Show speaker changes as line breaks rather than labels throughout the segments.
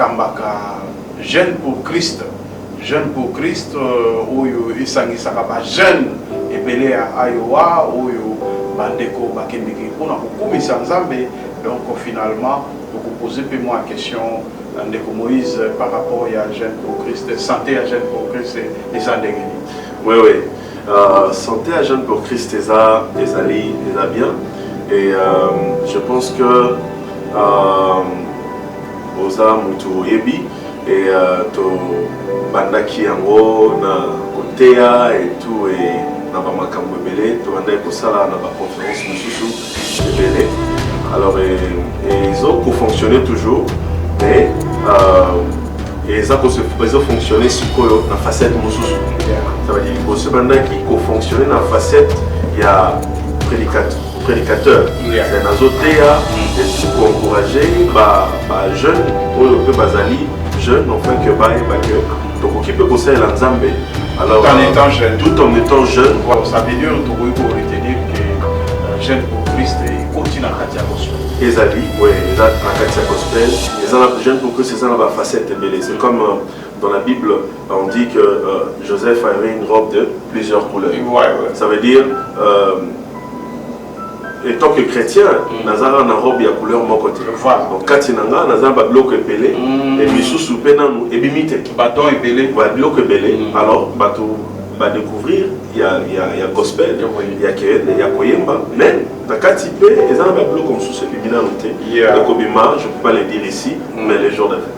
kambaka jeune pour Christ. Jeune pour Christ, oyo isangisaka ba jeune ebele ya Iowa oyo bandeko bakendeki pona kokumisa Nzambe. Donc finalement vous posez moi la question ndeko Moïse par rapport à jeune pour Christ, santé à jeune pour Christ et ça ndengeni.
Oui oui. Santé à jeune pour Christ et ça bien et je pense que oza mutu yebi et to bandaki yango na kotea et tout et na ba makambo ebele to bandaki kosala na ba conférence mususu ebele. Alors ils ont fonctionné toujours mais ils ont fonctionné sur la facette mususu. Ça veut dire que bandaki ko fonctionner na facette il y a prédicateur. C'est un azotea pour encourager les jeunes, pour bazali jeunes, enfin que donc on peut conseiller l'Anzambe. Alors tout en étant jeune,
ça veut dire que vous retenir que jeune pour Christ continue à Katia Gospel.
Ezali, oui, ils ont la Katia Gospel. Ils ont jeune pour Christ, ils ont la facette belée. C'est comme dans la Bible, on dit que Joseph avait une robe de plusieurs couleurs. Ça veut dire et tant que chrétien, nazara na robe ya couleur mon côté. Donc katinanga nazara ba bloc epelé et misusu penanu et bimite.
Bâton epelé.
Ba bloc epelé. Alors bato va découvrir il y a gospel, il y a kene, il y a koyemba, mais na katipe ezana ba bloc comme sous bimina noté. Donc bima, je peux pas le dire ici, mais les jours d'affaires.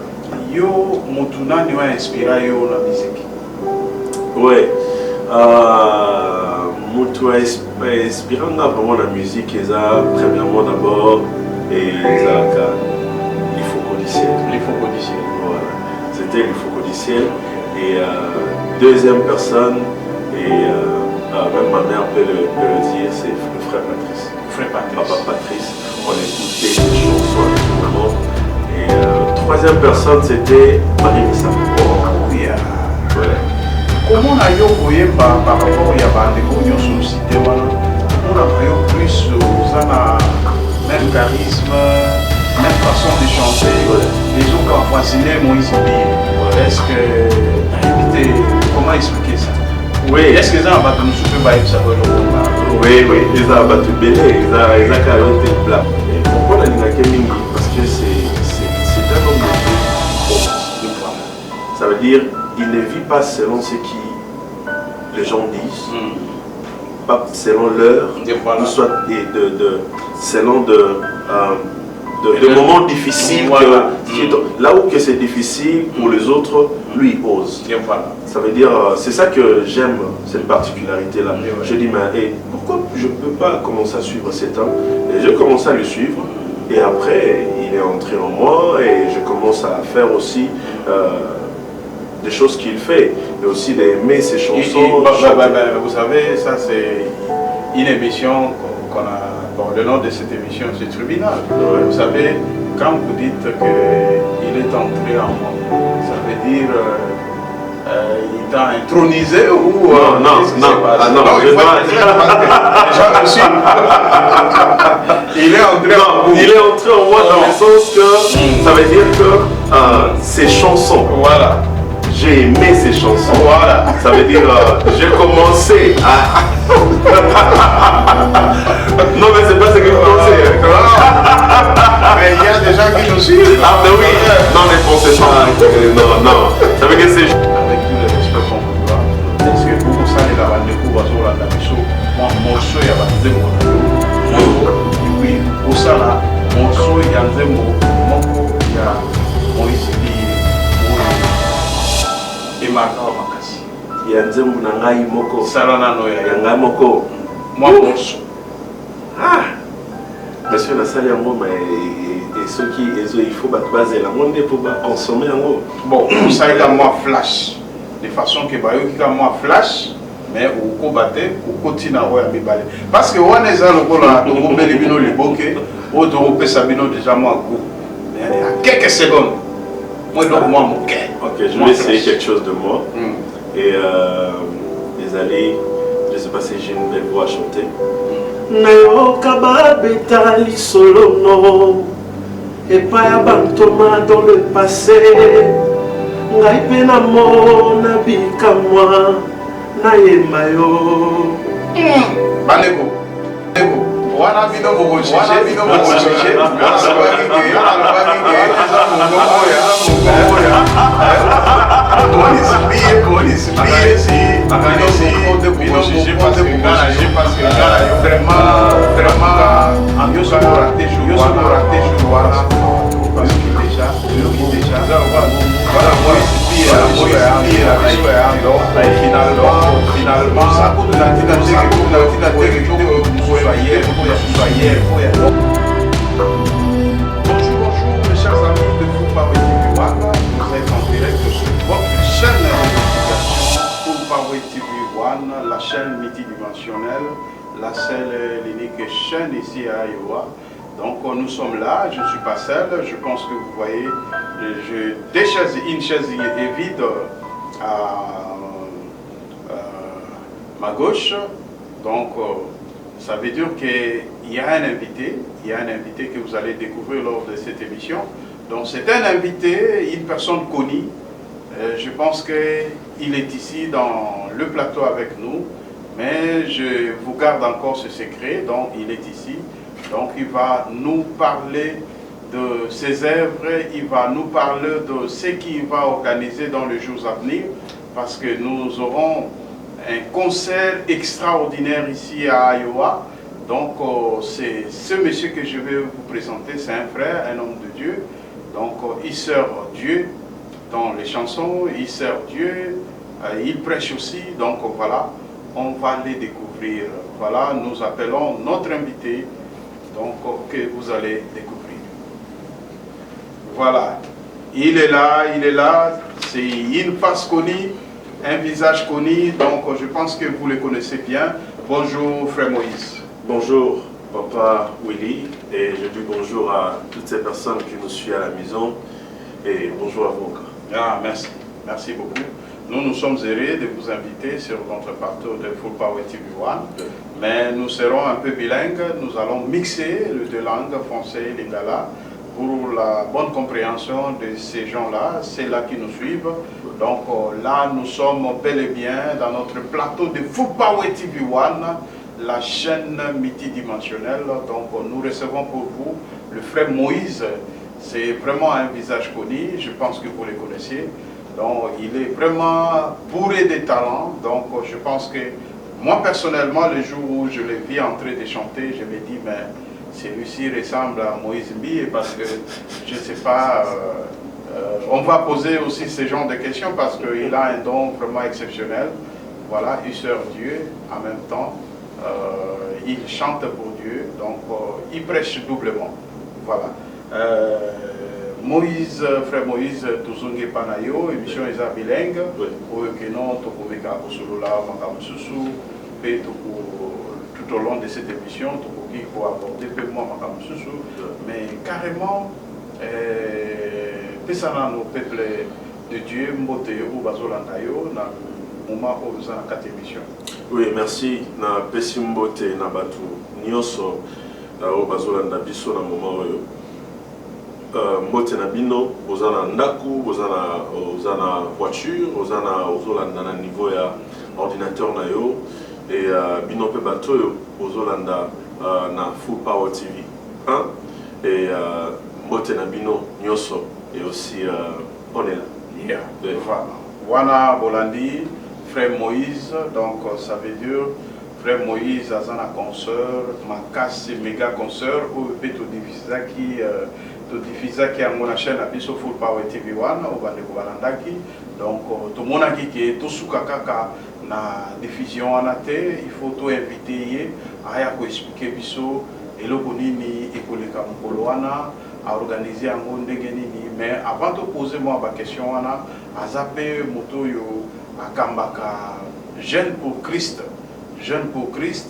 Yo mutuna ni wa inspiré yo la musique.
Ouais. Mutu inspirant vraiment la musique, et ça, premièrement d'abord, et ça, il faut codiciel. Voilà. C'était il faut codiciel. Et deuxième personne, et même ma mère peut le dire, c'est le frère Patrice. Papa Patrice, on écoutait des chansons évidemment. Et troisième personne, c'était Marie-Missa. Voilà.
Comment on a eu par rapport à des communions société, on a eu plus même charisme, même façon de chanter. Les gens qui ont fasciné Moïse Bié. Est-ce que comment expliquer ça?
Oui.
Est-ce que ça va nous souffrir ça?
Oui, ils ont battu belé, ils ont carrément été plat. Pourquoi on a dit parce que c'est un homme de Dieu. Ça veut dire il ne vit pas selon ce qui les gens disent, pas selon l'heure, ou soit selon de moments difficiles. Là où c'est difficile pour les autres, lui il ose. Ça veut dire, c'est ça que j'aime, cette particularité-là. Je dis, mais pourquoi je ne peux pas commencer à suivre cet homme? Et je commence à le suivre, et après il est entré en moi, et je commence à faire aussi des choses qu'il fait, et aussi d'aimer ses chansons.
Vous savez, ça c'est une émission qu'on a, bon, le nom de cette émission c'est Tribunal. Vous savez, quand vous dites qu'il est entré en moi, ça veut dire il t'a intronisé ou...
Non,
il est entré
en moi dans le sens que ça veut dire que ses chansons,
voilà.
J'ai aimé ces chansons.
Voilà.
Ça veut dire j'ai commencé à... Non mais c'est pas ce que vous pensez.
Mais il y a des gens qui nous suivent.
Ah mais oui. Non mais pensez pas. Non. Ça veut dire que c'est...
Avec tout le respect qu'on vous doit, est-ce que vous savez la rendez-vous à la mission? Moi, mon choix est à baptiser mon ami. Oui, au Sala, mon choix est à baptiser mon ami. Il y a Moïse Bié.
Il y a Nzembo Nangai Moko.
Salana Noya.
Yangai Moko.
Moi, Bonso.
Ah! Monsieur la salle en gros, et ceux qui il faut baser la monde pour consommer en gros.
Bon, ça est comme moi flash. De façon que Bayo qui comme moi flash, mais au combattre, au continent à bébaler. Parce que on est dans le coup là, on peut libérer les bokeh, ou on peut s'abîmer déjà moi coup. Mais à quelques secondes. Moi, donc, moi, mon cœur.
Ok, je vais essayer quelque chose de moi. Et les allées, je ne sais pas si j'ai une belle voix à chanter. Nayo kababeta li solono et pas à Bantoma dans le passé. Ngai na mona bika moi na yemayo.
Balego. Wana bino bogo chiche, wana Bonjour, mes chers amis de Full Power TV One. Vous êtes en direct sur votre chaîne de notification Full Power TV One, la chaîne multidimensionnelle, la seule et l'unique chaîne ici à Iowa. Donc nous sommes là, je ne suis pas seul, je pense que vous voyez, une chaise est vide à ma gauche. Donc ça veut dire qu'il y a un invité, que vous allez découvrir lors de cette émission. Donc c'est un invité, une personne connue. Je pense qu'il est ici dans le plateau avec nous, mais je vous garde encore ce secret. Donc il est ici, donc il va nous parler de ses œuvres, il va nous parler de ce qu'il va organiser dans les jours à venir, parce que nous aurons un concert extraordinaire ici à Iowa. Donc c'est ce monsieur que je vais vous présenter, c'est un frère, un homme de Dieu. Donc il sert Dieu dans les chansons, il sert Dieu, il prêche aussi. Donc voilà, on va les découvrir. Voilà, nous appelons notre invité, donc que vous allez découvrir. Voilà, il est là, c'est une face connue, un visage connu, donc je pense que vous le connaissez bien. Bonjour frère Moïse.
Bonjour papa Willy, et je dis bonjour à toutes ces personnes qui nous suivent à la maison, et bonjour à vous.
Ah, merci beaucoup. Nous sommes heureux de vous inviter sur notre plateau de Full Power TV One, mais nous serons un peu bilingues, nous allons mixer les deux langues, français et lingala, pour la bonne compréhension de ces gens-là, ceux-là qui nous suivent. Donc là, nous sommes bel et bien dans notre plateau de Full Power TV One, la chaîne multidimensionnelle. Donc nous recevons pour vous le frère Moïse. C'est vraiment un visage connu, je pense que vous le connaissez. Donc il est vraiment bourré de talents. Donc je pense que moi personnellement, le jour où je l'ai vu en train de chanter, je me dis, mais celui-ci ressemble à Moïse Mbi, parce que je ne sais pas, on va poser aussi ce genre de questions parce qu'il a un don vraiment exceptionnel. Voilà, il sert Dieu en même temps, il chante pour Dieu, donc il prêche doublement. Voilà. Moïse, frère Moïse, Tuzunge Panayo, émission Isa bilingue, que non, Tokomeka Kosolula, Makamususu, tout au long de cette émission, pour aborder peu moins Makamususu, mais carrément, Pesana nos peuples de Dieu, Mbote ou Bazolandayo, dans le moment où nous avons 4 émissions.
Oui, merci. Na Pesi Mbote, na Batu, Nyoso, au Bazolanda Biso, na moment où Mbote na bino, ozana ndaku, ozana voiture, ozolanda na niveau ya ordinateur na yo, et bino pe bato ozolanda na Full Power TV 1, et Mbote na bino nyoso, et aussi on est là.
Yeah. Voilà. Wana Bolandi, frère Moïse, donc ça veut dire frère Moïse azana concert, makasi méga concert, ou peut-être diffusaki à mon chaîne à biso Full Power TV 1 au bandeko balandaki. Donc tout le monde qui est tout soukakaka na diffusion en athée, il faut tout inviter à expliquer biso eloko nini ekoleka mokolo wana à organiser un monde nini. Mais avant de poser moi ma question wana azape moto yo akambaka jeune pour Christ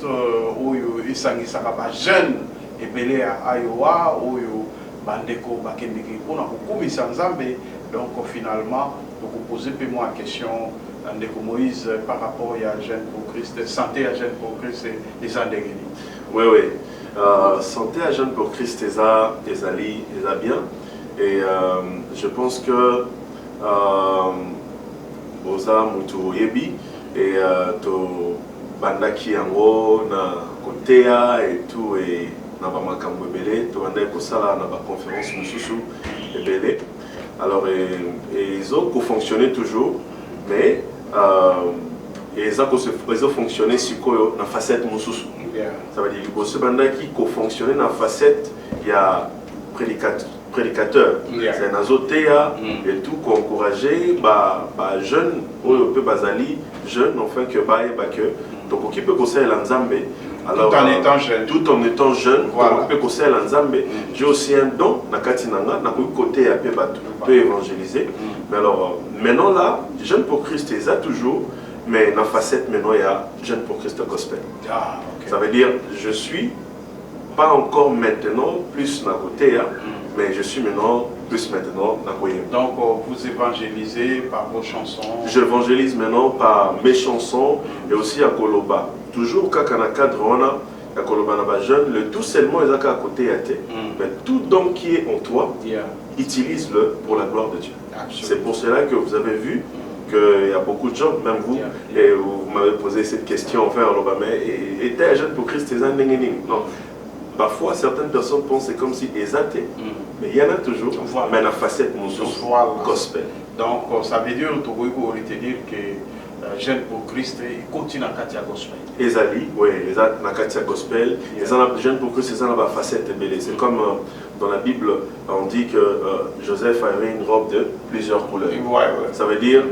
oyo isangisaka ba jeune ebele à Iowa oyo bandeko bakendeki pona kokumisa nzambe. Donc finalement vous posez moi la question ndeko Moïse par rapport à jeune pour Christ, santé à jeune pour Christ et les andegeni.
Oui. Santé à Jeunes pour Christ, ezali bien. Et je pense que Boza Mutu Yebi et to bandaki yango na kotea et tout et na ba makambo ebele to bandaki kosala na ba conférence mususu ebele. Alors et ils ont fonctionné toujours, mais ils ont fonctionné sur la facette mususu. Ça veut dire que ce bandaki qui fonctionné dans la facette, il y a prédicateur, c'est un azotea et tout qu'on encourager jeunes ou peu basali jeunes enfin que donc qui peut conseiller l'ensemble alors tout en étant jeune on peut conseiller l'ensemble j'ai aussi un don na katinanga na côté à peut évangéliser mais alors maintenant là Jeunes pour Christ ils a toujours mais dans la facette maintenant il y a Jeunes pour Christ gospel. Ça veut dire je suis pas encore maintenant plus na côté mais je suis maintenant plus maintenant na koyem.
Donc vous évangélisez par vos chansons.
J'évangélise maintenant par mes chansons et aussi à Koloba. Toujours quand on a cadre on a à Koloba na ba jeune le tout seulement est à côté à te. Mais tout don qui est en toi, utilise-le pour la gloire de Dieu. C'est pour cela que vous avez vu qu'il y a beaucoup de gens, même vous, et vous m'avez posé cette question enfin en Obama, et était un jeune pour Christ, c'est un non. Parfois, certaines personnes pensent c'est comme si ils étaient, mais il y en a toujours, mais la facette gospel.
Donc, ça veut dire que vous pouvez retenir que Jeunes pour Christ continue à Katia Gospel.
Ezali, oui, les a na Katia Gospel, les Jeunes pour Christ, c'est la facette belle. C'est comme dans la Bible, on dit que Joseph avait une robe de plusieurs couleurs. Ça veut dire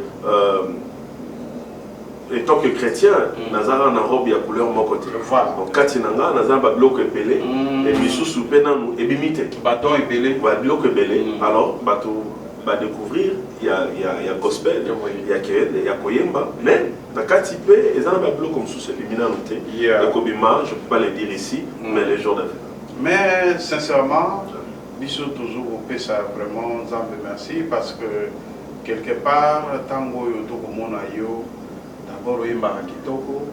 étant que chrétien, Nazara na robe ya couleur mon côté. Donc katinanga Nazara ba bloc épelé et misusu penanu et bimité.
Bâton épelé.
Ba bloc épelé. Alors bateau va découvrir il y a gospel, il y a Keren, il y a Koyemba, mais na katipe et ça ba bloc comme sous ce luminalité. Le Kobima, je peux pas le dire ici, mais les jours d'avenir.
Mais sincèrement, Bissot toujours au fait ça vraiment Nzambe merci parce que quelque part tango yo to komona yo d'abord oyembaka kitoko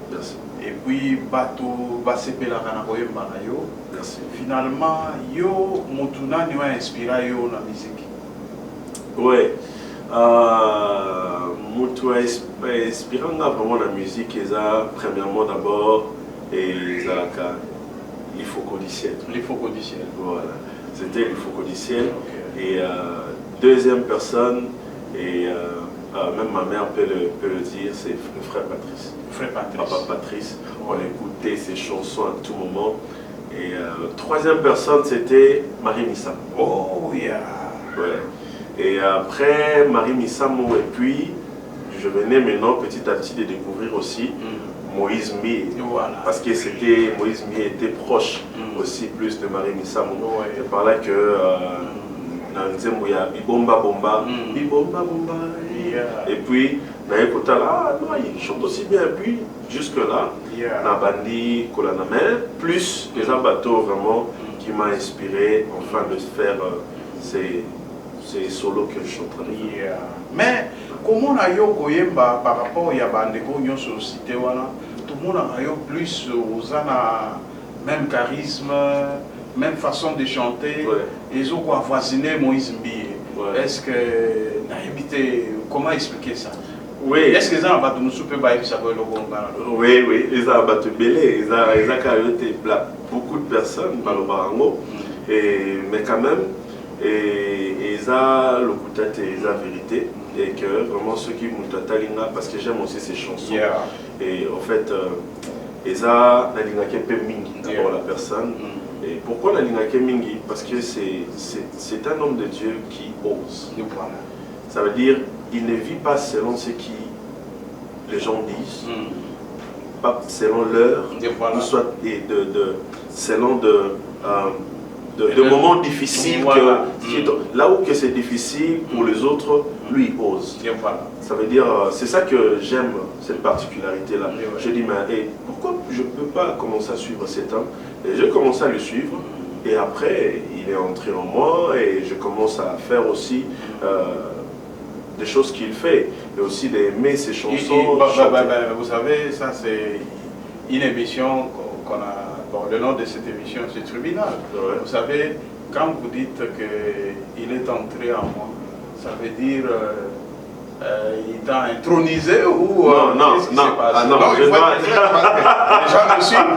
et puis bato basepelaka na koyembaka yo finalement yo motu nani wa inspira yo na musique.
Ouais motu inspiranga vraiment la musique eza premièrement d'abord et ezalaka l'Ifocodiciel.
L'Ifocodiciel.
Voilà, c'était l'Ifocodiciel. Et deuxième personne, et même ma mère peut le dire, c'est le frère Patrice.
Frère Patrice.
Papa Patrice. On écoutait ses chansons à tout moment. Et troisième personne, c'était Marie Missamo.
Oh, yeah.
Ouais. Et après Marie Missamo, et puis je venais maintenant petit à petit de découvrir aussi Moïse Mie,
voilà.
Parce que c'était Moïse Mie était proche aussi plus de Marie Missamo. C'est par là que dans il y a Bibomba Bomba, Bibomba Bomba. Et puis non, il chante aussi bien. Et puis jusque là, Nabandi Kolaname, plus les bateaux vraiment qui m'a inspiré enfin de faire ces solos que je chante.
Mais comment on a eu Koyemba par rapport à Bandeko Nyonso cité wana, tout le monde a eu plus aux même charisme, même façon de chanter. Ils ont avoisiné Moïse Mbi. Est-ce que comment expliquer ça?
Oui.
Est-ce que les gens peut pas ça
Oui, oui, les gens battu belé, ils ont beaucoup de personnes dans le barango, mais quand même. Et ils ont le coup de tête et ils ont la vérité. Et que vraiment ceux qui m'ont talinga parce que j'aime aussi ces chansons. Et en fait, ils ont la linga mingi d'abord la personne. Et pourquoi la linga mingi? Parce que c'est un homme de Dieu qui ose. Ça veut dire il ne vit pas selon ce qui les gens disent, pas selon l'heure, ou soit selon de moments difficiles, là où c'est difficile pour les autres, lui ose. Ça veut dire, c'est ça que j'aime, cette particularité-là. Je dis, mais pourquoi je ne peux pas commencer à suivre cet homme? Et je commence à le suivre, et après, il est entré en moi, et je commence à faire aussi des choses qu'il fait, et aussi d'aimer ses chansons.
Vous savez, ça c'est une émission qu'on a Bon, le nom de cette émission, c'est Tribunal.
Ouais.
Vous savez, quand vous dites qu'il est entré en moi, ça veut dire il t'a intronisé ou
non,
qu'est-ce qui
non,
s'est passé?
ah, non,
Non, il
je
faut
dois-
être clair parce que les gens me suivent.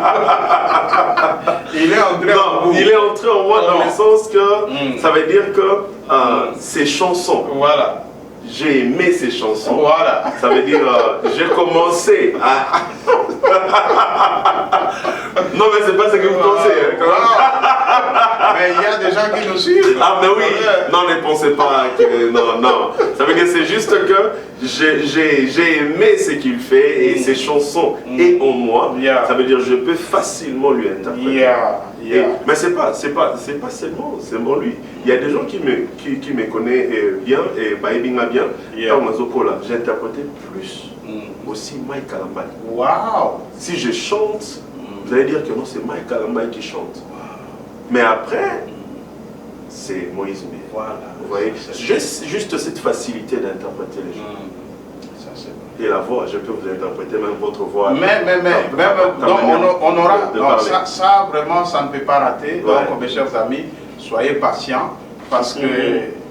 Il est entré en vous.
Non, il est entré en moi dans
Non.
le sens que ça veut dire que ces chansons,
Voilà.
j'ai aimé ces chansons.
Voilà.
Ça veut dire j'ai commencé à... Non mais c'est pas ce que vous pensez. Hein, quand même.
Mais il y a des gens qui nous suivent.
Ah mais oui, non ne pensez pas que... Non. Ça veut dire que c'est juste que j'ai aimé ce qu'il fait et ses chansons et en moi.
Yeah.
Ça veut dire que je peux facilement lui interpréter.
Yeah.
Mais c'est pas seulement lui. Il y a des gens qui me connaissent bien et Baïbinga bien.
Yeah.
Dans Mazokola, j'ai interprété plus aussi Mike Kalambay.
Wow.
Si je chante, vous allez dire que non, c'est Mike Kalambay qui chante. Mais après, c'est Moïse Mbé.
Voilà.
Vous voyez, juste cette facilité d'interpréter les gens.
Ça, c'est bon.
Et la voix, je peux vous interpréter même votre voix.
On aura.
de
Non,
parler.
ça, vraiment, ça ne peut pas rater.
Ouais.
Donc, mes chers amis, soyez patients parce que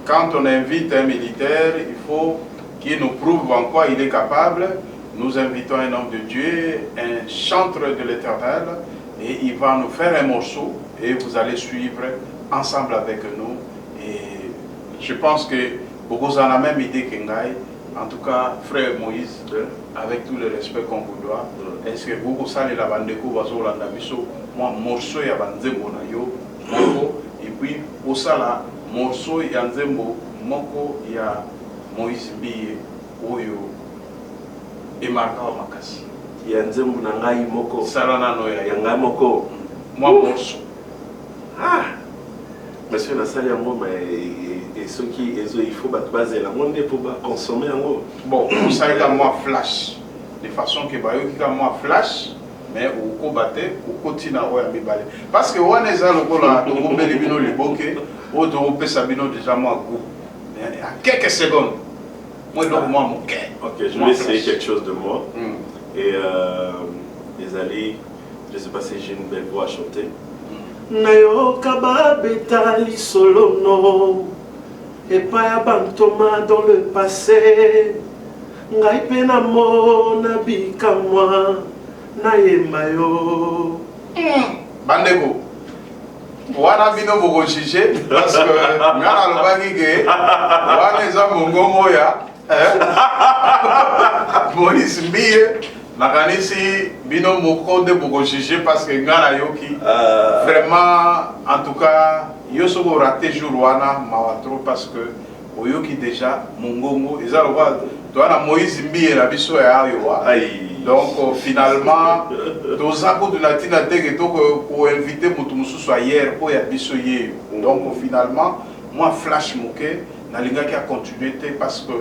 quand on invite un militaire, il faut qu'il nous prouve en quoi il est capable. Nous invitons un homme de Dieu, un chanteur de l'Éternel, et il va nous faire un morceau et vous allez suivre ensemble avec nous. Et je pense que beaucoup en a même idée qu'Engaï. En tout cas, frère Moïse, avec tout le respect qu'on vous doit, est-ce que vous savez la bande de Koubazo, la Nabiso, moi, morceau ya banzembo na yo, moko, et puis, au sala, morceau ya nzembo, moko ya Moïse Biye, oyo, et marka wa makasi.
Il y a nzembo na ngai moko.
Salana no
Il y a
ya
ngai moko.
moi, morceau.
Ah! Monsieur na sali yango mais ceux qui il faut baser la monde pour consommer yango.
Bon, vous savez qu'à moi, flash. De façon que bah, yo moi flash, mais au combattre, au continent ouais à balé. Parce que on est là le là, on peut libino le bokeh, ou on peut sabino déjà moi goût. Mais à quelques secondes, moi donc moi mon cœur.
Ok, je vais essayer quelque chose de moi. Et les alliés, je ne sais pas si j'ai une belle voix à chanter. Nayoka babeta lisolono epaya bantoma dans le passé ngai pe na mona bikamwa nayemba yo.
Bandeko. Wana bino boko chiche parce que ngana lobaki ke wana eza mongongo ya Moïse Mbie nakanisi bino moko de boko chiche parce que ngana yoki vraiment en tout cas yo soko raté jour wana mawa trop parce que oyoki déjà mongongo eza loba to wana Moïse Mbie na biso ya yo wa. Donc finalement, toza ko tunatina teke to ko inviter mutu mususu hier po ya biso ye. Donc finalement, moi flash moke na linga ki a continuer parce que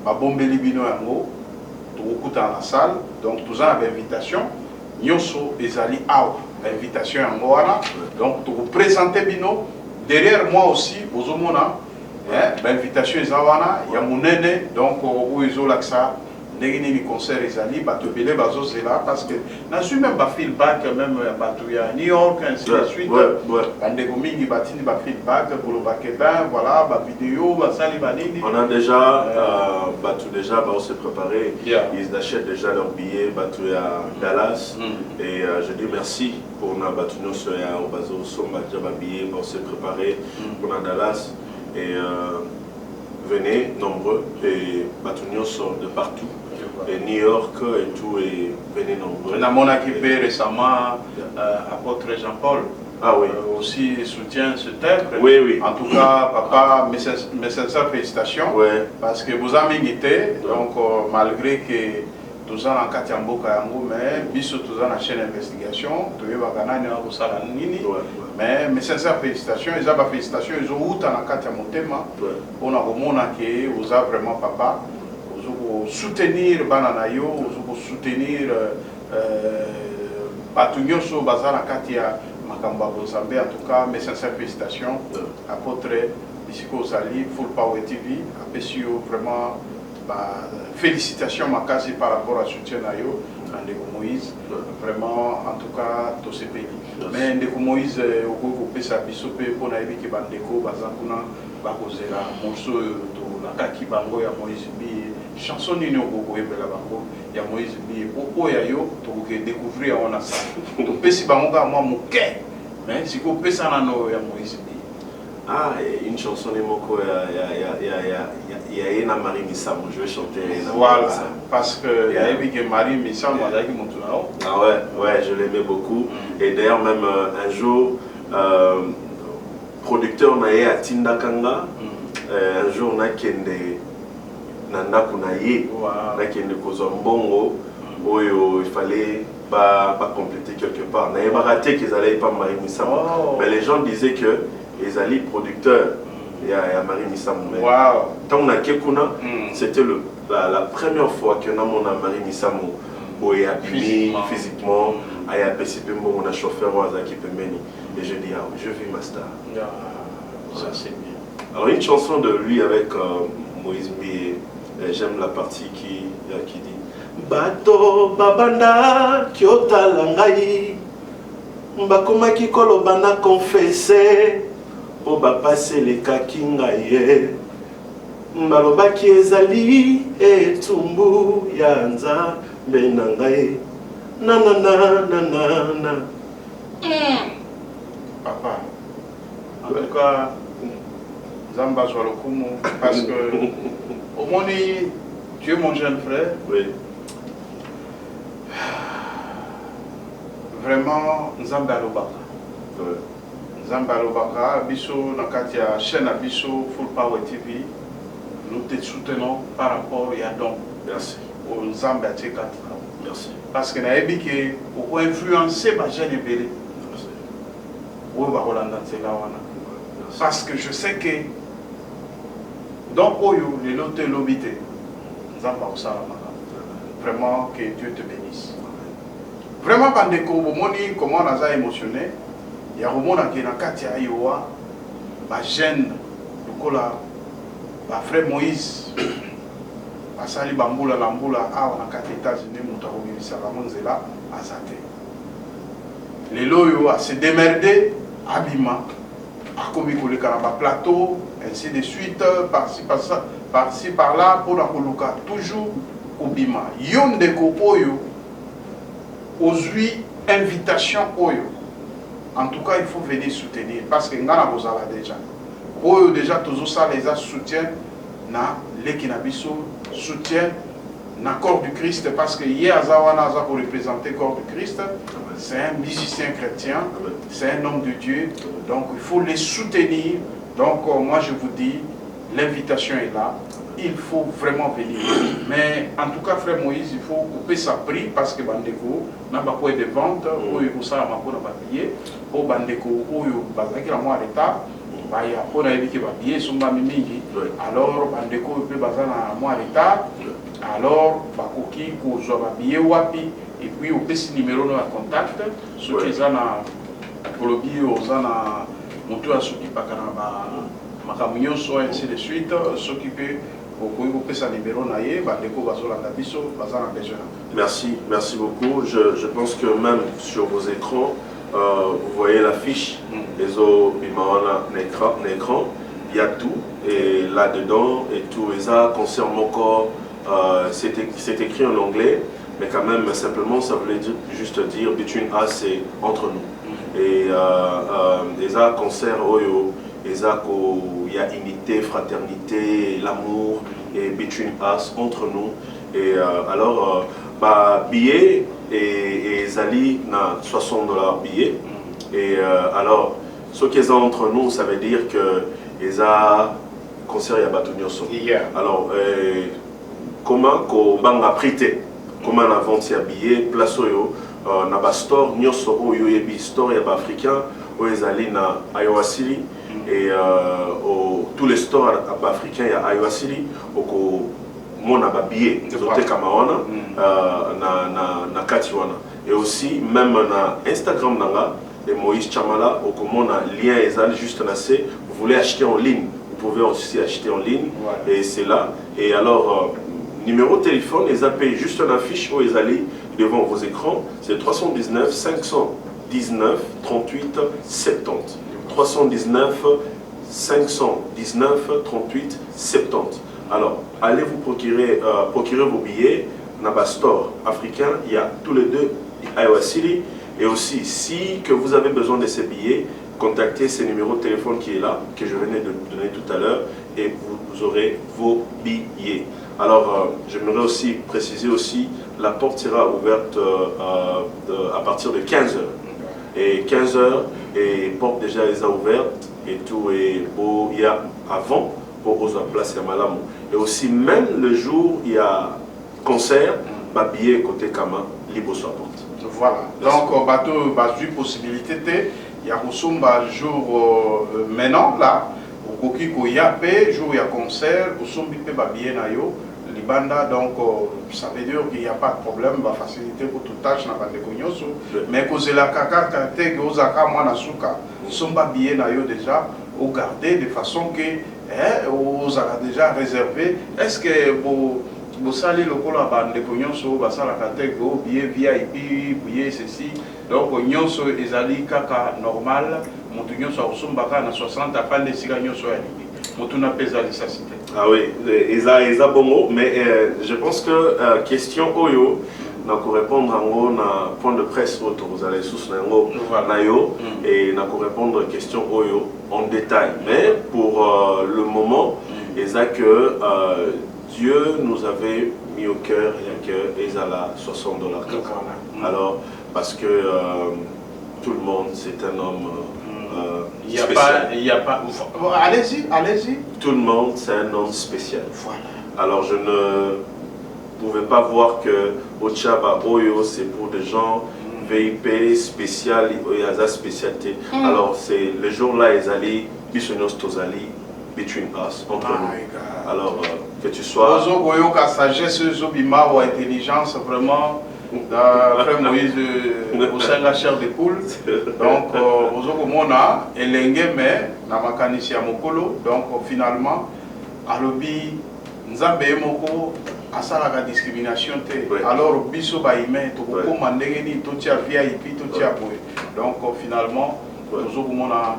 ba bombeli bino yango to okuta na salle. Donc toza na invitation nyoso ezali awa invitation yango wana. Donc to présenter bino derrière moi aussi bozomona invitation ezawana ya munene donc o ezolaksa les concerts ezali bato belé bazo c'est là parce que na suis même ba feedback même bato ya New York ainsi de suite bandeko mingi batini ba feedback pour le bakeba voilà ba vidéo ba sali banini
on a déjà bato déjà ba se préparer
yeah.
Ils achètent déjà leurs billets bato ya Dallas et je dis merci pour na bato nyonso ya bazo somba déjà ba billets ba se préparer pour na Dallas et venez nombreux et bato nyonso de partout. Et New York et tout, et venez nombreux.
On a mon équipé récemment, apôtre Jean-Paul, aussi soutient ce thème.
Oui.
En tout cas, papa, mes sincères félicitations.
Ouais.
Parce que vous avez invité, donc malgré que tous en Katiambo Kayango, mais biso tous en chaîne d'investigation, mais mes sincères félicitations, ils ont félicitations, ils ont eu en Katiamotema, on a remonté que vous avez vraiment papa. Soutenir Bananayo, soutenir Batunyoso Bazana Katia Makamba Bozambe. En tout cas, mes sincères félicitations. Apôtre Bisiko Zali, Full Power TV, Apesio vraiment félicitations Makasi par rapport à soutien Nayo. Ndeko Moïse. Vraiment, en tout cas, tout ce pays. Mais Ndeko Moïse, au pesa bisope pour na ebiki bandeko bazakuna bakozela morceau to la kaki bango ya Moïse bi chanson nini okoko ebela bango ya Moïse bi poko ya yo to ko découvrir on ça. To pesi bango ka moi moke. Mais si ko pesa nano ya Moïse bi.
Ah, une chanson de Moko, il y a une Marie Missam, je vais chanter.
Voilà, parce que il y a Marie Missam,
ah ouais, je l'aimais beaucoup. Et d'ailleurs, même un jour, producteur m'a à Tindakanga, un jour, on a Kende Nanda Kunaye, on a Kende Kozambongo, où il fallait pas compléter quelque part. On n'a pas raté qu'ils allaient pas Marie Missam. Mais les gens disaient que les alliés producteurs, il y a Marie Missam. Tant on a Kekuna, c'était la première fois que nous avons Marie Missam est habillé physiquement, il y a on a chauffeur qui peut mener. Et je dis, ah oui, je vis ma star.
Ça c'est bien.
Alors une chanson de lui avec Moïse B, j'aime la partie qui dit Bato babanda kyota langai bakoma kikolo bana confesser po bapase le kakinga ye balobaki ezali etumbu ya nzambe na ngai na
Papa, en tout cas, Zamba Zoualokumu, parce que au moins tu es mon jeune frère.
Oui.
Vraiment, Nzamba Lobaka. Nzamba Lobaka, Bisso, Nakatia, chaîne à Bisso, Full Power TV, nous te soutenons par rapport à donc.
Merci.
Au Nzamba Tchekatra.
Merci.
Parce que nous avons pour influencer ma jeune ébélé. Parce que je sais que donc les lotés l'obité, vraiment que Dieu te bénisse. Vraiment bandeko bomoni comment on a émotionné. Il y a romona qui na katia Iowa, ma jeune lokola ma frère Moïse asali bambula lambula a na kati États-Unis mutakobisa la monzela azate. Les loyo a se démerder abima a commis le caraba plateau ainsi de suite par-ci par-là pour la koluka toujours au bima yondeko oyo aujourd'hui invitation oyo en tout cas il faut venir soutenir parce que ngana bozala déjà oyo déjà toujours ça les a soutien na lekinabiso soutien na corps du Christ parce que hier Azawana Aza pour représenter le corps du Christ, c'est un musicien chrétien, c'est un homme de Dieu, donc il faut les soutenir. Donc moi je vous dis, l'invitation est là, il faut vraiment venir. Mais en tout cas frère Moïse, il faut couper sa prix parce que Bandeko n'a pas de vente, ou il faut ça n'a pas payer, ou Bandeko ou il a moins d'état. Il y a pour les billets sont mingi alors bandeko peut baser na moi l'état alors bakoki ko zo billet wapi et puis au petit numéro de contact ceux qui sont na pour le billet aux na moto à ceux qui pas kana ba makamunyo so ainsi de suite ceux qui peut au petit numéro na ye bandeko bazola na biso baza na besoin.
Merci beaucoup. Je pense que même sur vos écrans vous voyez l'affiche, les autres, l'écran, il y a tout, et là-dedans, et tout, et ça concerne mon corps, c'est écrit en anglais, mais quand même, simplement, ça voulait juste dire, between us, c'est entre nous. Et ça concerne, et ça, il y a unité, fraternité, l'amour, et between us, entre nous. Et alors, billet, et Zali na $60 billet. Et alors, ce qui est entre nous, ça veut dire que les a concert ya batunyoso. Alors, comment qu'on a prêté, comment on a vendu un billet, place oyo, na ba store nyoso oyo yebi store ya ba africain, oyo Zali na Iowa City et tous les stores africains ya Iowa City, oko mon billet zote kamaona na katiwana et aussi même na Instagram nanga et Moïse Chamala au comment lien ezal juste na c'est vous voulez acheter en ligne vous pouvez aussi acheter en ligne et c'est là et alors numéro de téléphone, ils appellent juste une affiche où ils allaient devant vos écrans, c'est 319 519 38 70. 319 519 38 70. Alors, allez vous procurer vos billets dans le store africain. Il y a tous les deux à Iowa City. Et aussi, si que vous avez besoin de ces billets, contactez ce numéro de téléphone qui est là, que je venais de donner tout à l'heure, et vous aurez vos billets. Alors, j'aimerais aussi préciser aussi, la porte sera ouverte à partir de 15h. Et 15h, et porte déjà les a ouvertes, et tout est beau, il y a avant, pour aux places à Malamu. Et aussi, même le jour, il y a concert, billet côté Kama, libre sur la porte.
Voilà. Donc, bateau, j'ai possibilité, il y a un jour maintenant, là, au Koki Koyape, jour il y a concert, au Sombi Pe Babie Nayo, Libanda, donc ça veut dire qu'il n'y a pas de problème, va faciliter pour tout tâche dans la Konyoso. Mais que la kaka, kate, que Osaka, moi, Nasuka, Somba Babie Nayo déjà, au garder de façon que, vous avez déjà réservé. Est-ce que vous salez le col à bande de Konyoso, vous salez la kate, que billet VIP, billet ceci, donc Konyoso, ils allaient kaka normal. Montunyo soit au Sombaka na 60 à pas de Siganyo soit aligné. Montuna pesa l'issacité. Ah oui,
Eza bongo, mais je pense que question Oyo, n'a qu'à répondre en na point de presse autour vous allez sous nango nayo et n'a qu'à répondre question Oyo en détail. Mais pour le moment, Eza que Dieu nous avait mis au cœur et que Eza la $60. Alors parce que tout le monde c'est un homme.
Il n'y a pas. Allez-y, allez-y.
Tout le monde, c'est un homme spécial.
Voilà.
Alors, je ne pouvais pas voir que Ochaba Oyo, c'est pour des gens VIP spécial, Oyaza spécialité. Alors, c'est le jour-là, ils allaient, Bissonos Tozali, between us, entre nous. Alors, que tu sois.
Oyo, ka sagesse, Zobima ou intelligence, vraiment. Frère Moïse au sein de la chair de poule. Donc, Ozogomona, Elenge, mais Namakanisi Mokolo. Donc, finalement, Alobi, Nzambe Moko, Asala la discrimination. Alors, Biso Baïme, Toko Mandengeni, Totia VIP, Totia Boé. Donc, finalement, Ozogomona,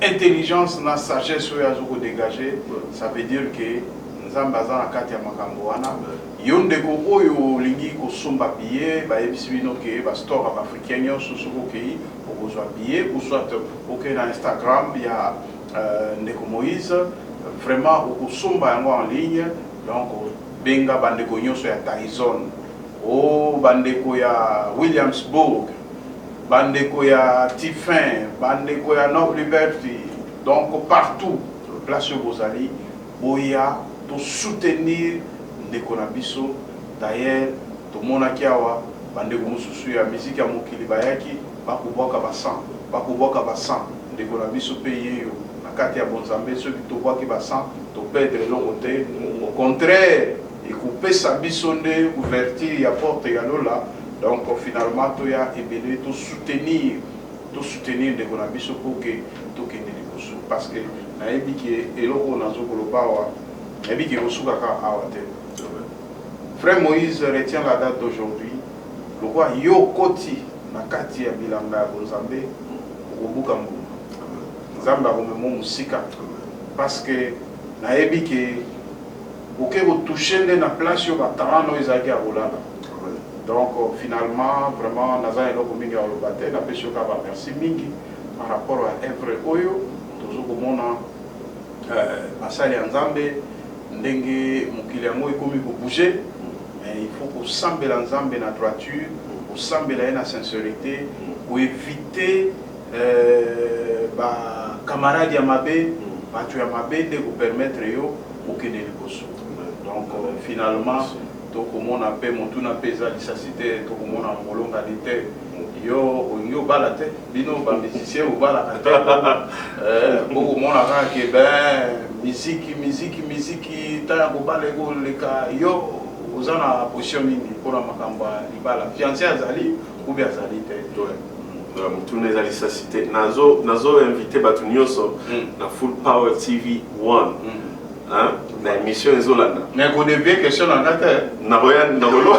intelligence, na sagesse, Oyazogo dégagé. Ça veut dire que Nzambaza na Katia Makamboana. Yondeko oyo lingi ko somba billet ba ebisibino ke ba store africain nyonso soko ke pour soit billet ou soit OK na Instagram il y a Ndeko Moïse vraiment ko somba yango en ligne donc benga bandeko nyonso ya Tyson o bandeko ya Williamsburg bandeko ya Tiffin bandeko ya Nord Liberty donc partout place Bozali boya to soutenir Ndeko na biso. D'ailleurs, tout le monde qui a bandeko mususu ya musique ya mokili bayaki bakuboka basan bakuboka basan Ndeko na biso payer yo na kati ya bonzambe ceux qui to boki basan to perdre l'autre au contraire et couper sa biso nde ouverture ya porte ya lola donc finalement to ya ebele to soutenir Ndeko na biso pour que to kende liboso parce que na yebi ki eloko na zokolo bawa yebi ki osuka ka awate. Frère Moïse retient la date d'aujourd'hui. Le roi Yokoti Nakati ya Bilanga Bonzambe Obuka Mbuma. Nzamba Romemo Musika. Parce que naebi ke oke retoucher na place yo batarano ezaki a Rolanda. Donc finalement vraiment naza eloko mingi ya lobate na pesho ka ba merci mingi par rapport à œuvre oyo tozoko mona basali ya Nzambe ndenge mokili yango ekomi ko bouger. Mais il faut qu'on semble l'ensemble na droiture, qu'on semble la sincérité, pour éviter camarades Yamabe, Batu Yamabe, de vous permettre au Kenya Liboso. Donc finalement, tout le monde a payé mon tout n'a pas l'issacité, tout le monde a mon long qualité. Yo balate, bino ba musicien ou balate. Beaucoup monde a dit ben musique, ta ko balego le ka yo. Vous avez la position pour la Makamba, la fiancée Azali ou bien Azali.
Tous les alissacité. Nazo invité Batunyoso na Full Power TV 1. hein, na émission ezolanda.
Mais qu'on devient question en terre.
Na royan na rolo.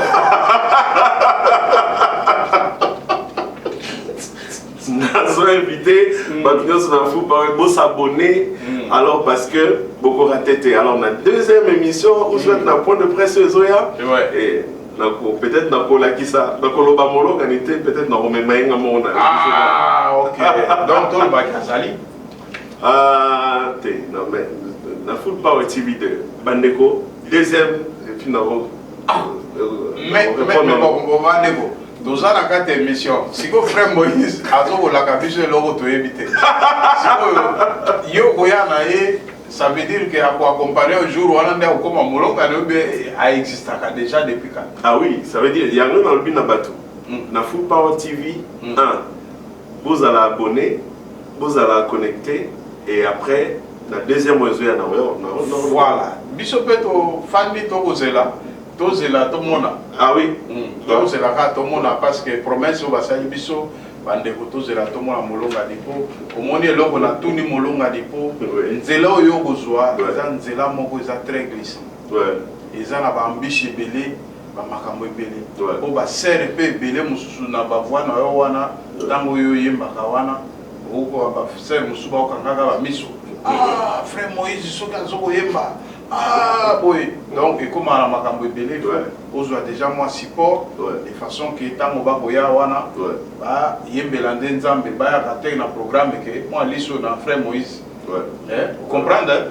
Nazo invité, maintenant ça va fou par beau s'abonner. Alors parce que beaucoup raté. Alors la deuxième émission où je vais être point de presse ezoya. Et peut-être na kola kisa, na koloba molo kanité peut-être na romemainga mona.
Ah OK. Donc tout le bakazali.
Ah, non mais la Full Power TV de Bandeko, deuxième, et puis nous
mais bon, Bandeko, nous avons quatre émissions. Si vous frère Moïse, à tout la cabiche de l'euro to éviter. Si vous goyana ça veut dire qu'à quoi accompagner un jour où on a comme un moulon a existé déjà depuis quand.
Ah oui, ça veut dire il y a un dans le bin à bateau. La Full Power TV, vous allez abonner, vous allez connecter. Et après, la deuxième réseau,
voilà. Bisopeto, fan de Tozela, Tozela, Tomona.
Ah oui.
Tozela, Tomona, parce que promesse, on va saluer Biso, Bandeko, Tozela, Tomona, Molonga Dipo. Au moins, l'homme, on a tout ni Molonga Dipo. Nzela, Yogozoa, Nzela, Moko, ils sont très glissants. Ils ont ambition belé, Makambo belé. On va serrer belé, Moussou, Nabavoana, Yowana, Tango Yoyimba, Kawana. Ah, frère Moïse, ah, oui. Donc, et comme à la Makambo belé, on a déjà moi support, de façon que tant on va boya wana, bah, yembelande nzambe, bah, raté un programme que moi liso na frère Moïse. Vous comprenez?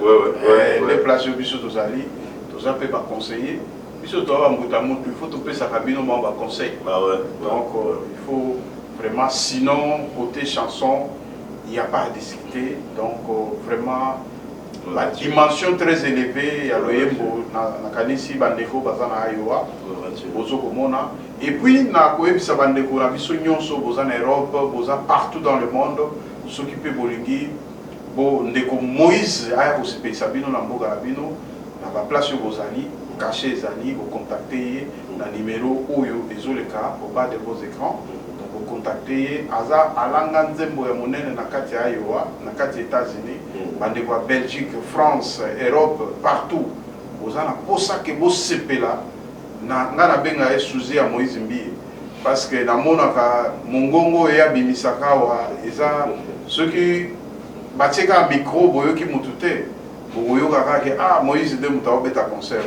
Les places au biso tozali, toza peut pas conseiller. Biso toza mutamutu, il faut topé sa cabine on va conseiller. Donc, il faut vraiment, sinon côté chanson. Il n'y a pas à discuter, donc vraiment la dimension très élevée, il y a le Yembo, Nakanisi, Bandeko, Bazana Ayowa, Bozo Komona, et puis Nakoebisa Bandeko, Nabiso Nyonso, Bozan Europe, Boza partout dans le monde, s'occuper Bolingi, Ndeko Moïse, Aya Kosepe Sabino, Namboga Rabino, na place sur Bozali, caché Zali, vous contactez le numéro Oyo, désolé cas, au bas de vos écrans. Contacter Aza Alanga Nzembo ya monene na kati ya Iowa, na kati ya États-Unis, bandeko Belgique, France, Europe, partout. Ozana posa ke bo sepela na ngana benga esuzi ya Moïse Mbiye parce que na monaka mongongo ya bimisaka wa eza ceux qui batieka micro boyoki mutute boyoka ka ah Moïse de muta obeta concert.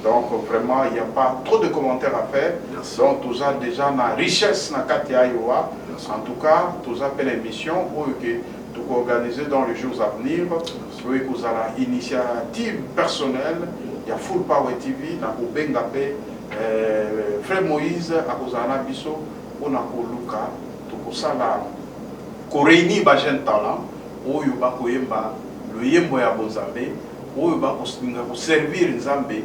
Donc vraiment, il n'y a pas trop de commentaires à faire. Donc tout ça déjà na richesse na Katia Iowa. En tout cas, tout ça fait l'émission pour que tout organiser dans les jours à venir. Pour que vous avez initiative personnelle. Il y a Full Power TV, na Ubengapé, Frère Moïse, à Kozana Bisso, on a Luka, tout ça là, qu'on réunit ba jeune talent, où il va koyemba, le yembo ya Bozambe, où il va servir Nzambe.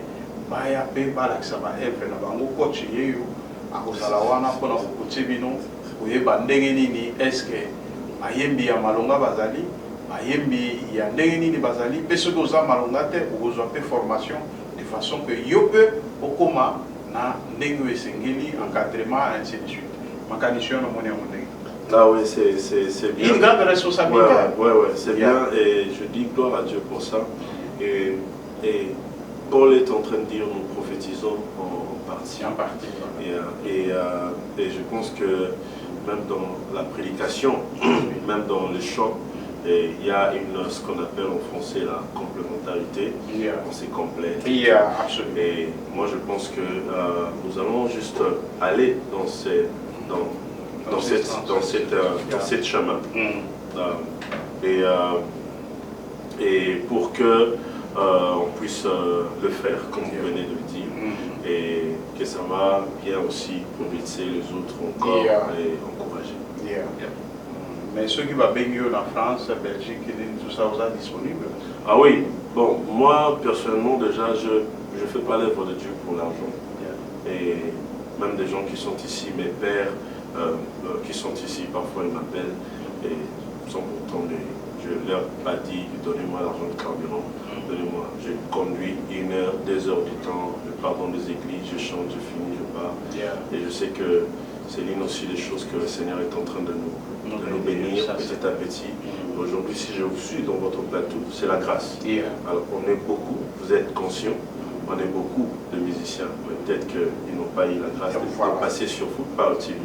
Baya pe balakisa ba evre na bango coach yeyo akozala wana mpona kokotie bino koyeba ndenge nini eske bayembi ya malonga bazali bayembi ya ndenge nini bazali mpe soki oza malonga te okozwa mpe formation de façon que yo mpe okoma na ndenge oyo esengeli encadrement ainsi de suite makanisi ono moni yango ndenge.
Ah oui, c'est bien.
Une grande responsabilité.
Ouais, c'est bien et je dis gloire à Dieu pour ça. Et Paul est en train de dire, nous prophétisons en partie.
En partie.
Et je pense que même dans la prédication, même dans le chant, il y a ce qu'on appelle en français la complémentarité. On s'est complète.
Absolument.
Et moi je pense que nous allons juste aller dans cette chemin. Et pour que on puisse le faire comme vous venez de le dire et que ça va bien aussi convaincre les autres encore et encourager.
Mais ceux qui vont baigner en France, Belgique, tout ça, vous êtes disponible?
Ah oui, bon, moi personnellement déjà je fais pas l'œuvre de Dieu pour l'argent. Et même des gens qui sont ici, mes pères qui sont ici, parfois ils m'appellent et sans pourtant je leur ai pas dit donnez-moi l'argent de carburant. Donnez-moi, je conduis 1 heure, 2 heures du temps, je pars dans des églises, je chante, je finis, je pars. Et je sais que c'est l'une aussi des choses que le Seigneur est en train de nous bénir petit à petit. Aujourd'hui, si je vous suis dans votre plateau, c'est la grâce. Alors, on est beaucoup, vous êtes conscients, on est beaucoup de musiciens, mais peut-être qu'ils n'ont pas eu la grâce de passer sur Foot Power TV.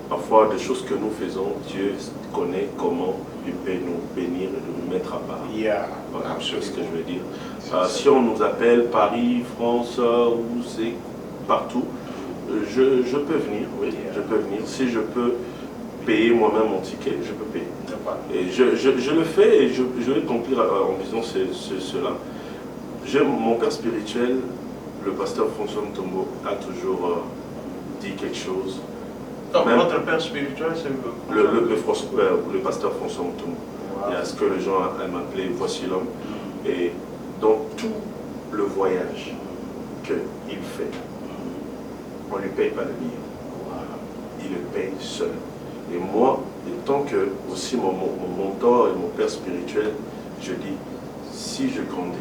Parfois, des choses que nous faisons, Dieu connaît comment il peut nous bénir et nous mettre à part. Voilà, c'est ce que je veux dire. Si on nous appelle Paris, France, ou c'est partout, je peux venir, oui, je peux venir. Si je peux payer moi-même mon ticket, je peux payer. Et je le fais et je vais conclure en disant cela. Mon père spirituel, le pasteur François Mtombo, a toujours dit quelque chose.
Donc, votre père spirituel, c'est
le pasteur François Mtombo. Il y a ce que les gens aiment appeler Voici l'homme. Et dans tout le voyage qu'il fait, on ne lui paye pas le billet. Il le paye seul. Et moi, étant que aussi mon mentor et mon père spirituel, je dis, si je grandis,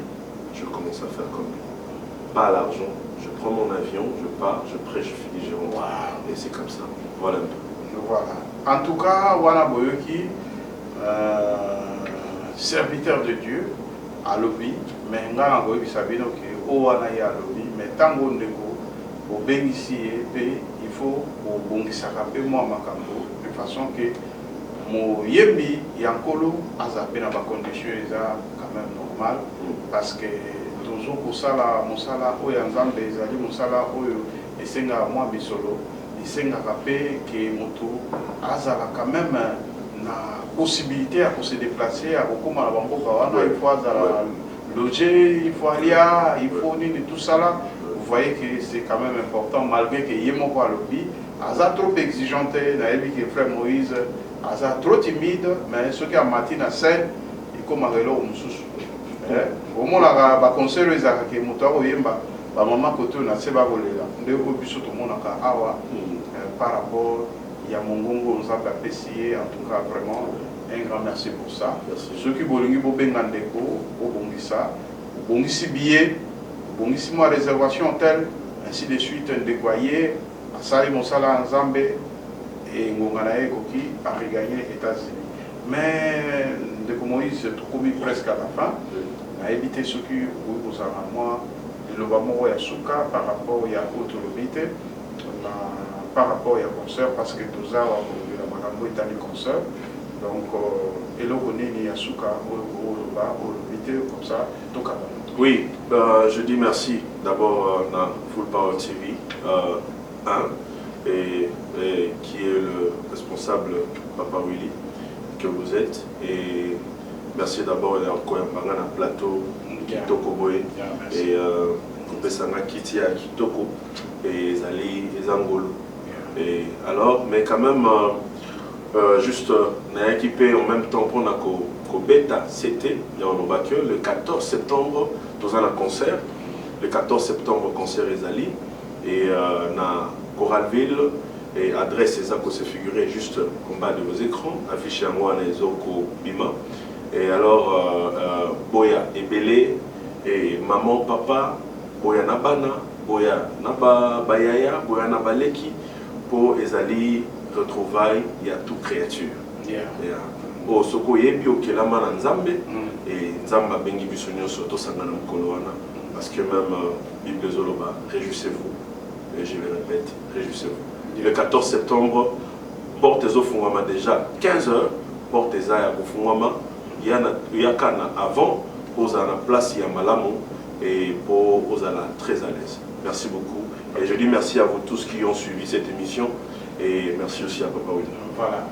je commence à faire comme lui. Pas à l'argent, je prends mon avion, je pars, je prêche, je finis, je rentre. Et c'est comme ça. Voilà un peu.
Voilà. En tout cas, Wana Boyoki, serviteur de Dieu, à l'objet, mais Ngana Boyoki Sabino qui est au Wana ya à l'objet, mais tango ndeko, au bénissi il faut au bongisaka pe moi makambo, de façon que mon yembi yankolo azapé na ba condition eza quand même normal, parce que toujours pour ça là, mosala oyo nzambe ezali mosala oyo esenga moi bisolo, esenga kapé que moto azala quand même na possibilité à se déplacer à beaucoup à Bamboka wana, il faut azala loger, il faut aller il faut nini tout ça là. Vous voyez que c'est quand même important, malgré que Yémoko à l'objet, Aza trop exigeante, naïbi que frère Moïse, Aza trop timide, mais ce qui a matin à scène, il comme un vélo ou moussous. Au moins, la conseil les a que moto yemba, la maman côté on a se bavolé là. On devrait plus tout le monde à awa par rapport il y a mon gongo on s'appelle apprécié en tout cas vraiment un grand merci pour ça. Ceux qui bolingi bo bengandeko, au bongisa, bongisi billet. Bon, ici, moi, réservation telle, ainsi de suite, un dégoyer, à Sali Monsala en Zambé, et Ngonganae Koki a regagné les États-Unis. Mais, de Moïse, c'est commis presque à la fin. On a évité ce qui, vous avez moi, le Bamo Yasuka par rapport à l'autorité, par rapport au concert, parce que tout ça, la Magambo est allé concert. Donc, et le Ronini Yasuka, au l'autorité, comme ça, tout cas.
Oui, je dis merci d'abord à Full Power TV 1 et qui est le responsable Papa Willy que vous êtes, et merci d'abord à Koyambanga plateau Kitoko Boy et Kopesanga Kiti à Kitoko et Zali et Zangolo. Et alors, mais quand même juste on a équipé en même temps pour Beta, c'était le 14 septembre dans un concert. Le 14 septembre, concert Ezali. Et na Coralville, et adresse et ça que c'est figuré juste en bas de vos écrans, affiché à moi les Oko Bima. Et alors, Boya et Belé, et maman, papa, Boya Nabana, Boya Naba Bayaya, Boya Nabaleki, pour Ezali retrouvailles, il y a toute créature. Oh, soko yebi okelama na nzambe et nzamba bengi bisonyo soto sangana mukolo wana, parce que même Bible zoloba, réjouissez-vous, et je le répète, réjouissez-vous. Le 14 septembre, porte les ofungama déjà 15h, porte les aya ofungama, yakana avant, aux à la place ya malamu et pour aux à la très à l'aise. Merci beaucoup et je dis merci à vous tous qui ont suivi cette émission et merci aussi à Papa Willy.
Voilà.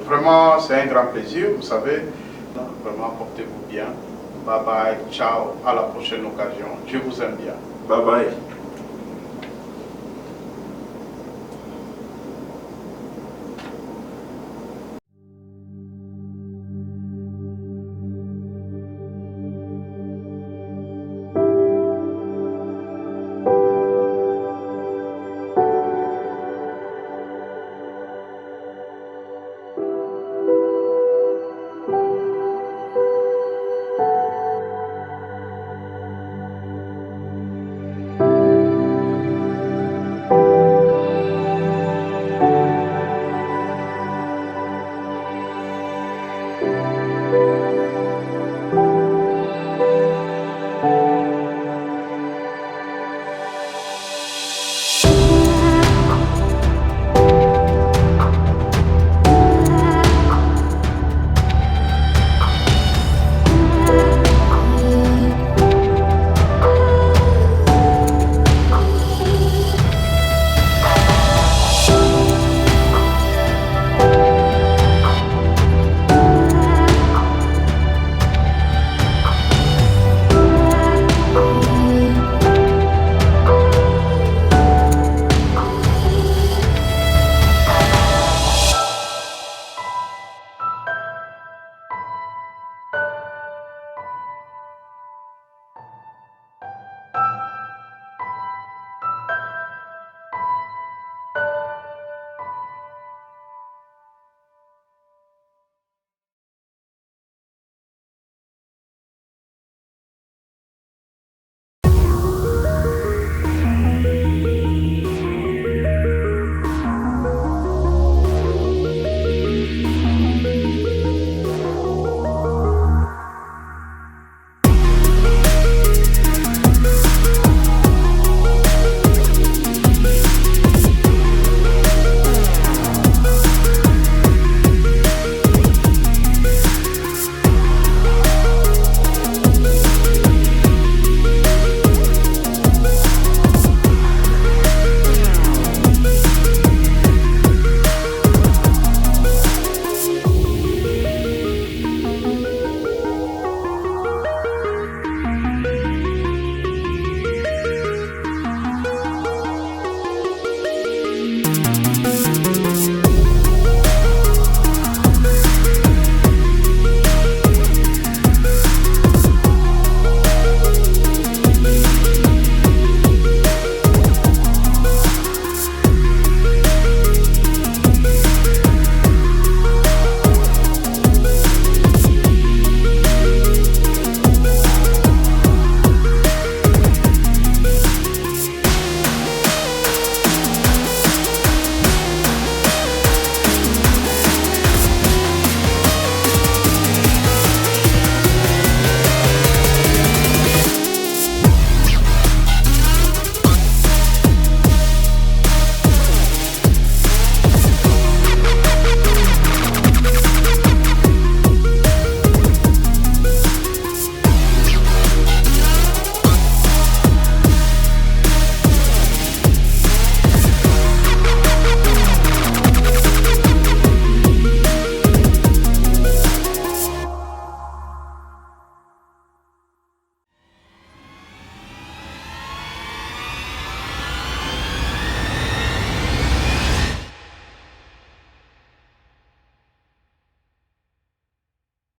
Vraiment, c'est un grand plaisir, vous savez. Vraiment, portez-vous bien. Bye bye, ciao, à la prochaine occasion. Je vous aime bien.
Bye bye.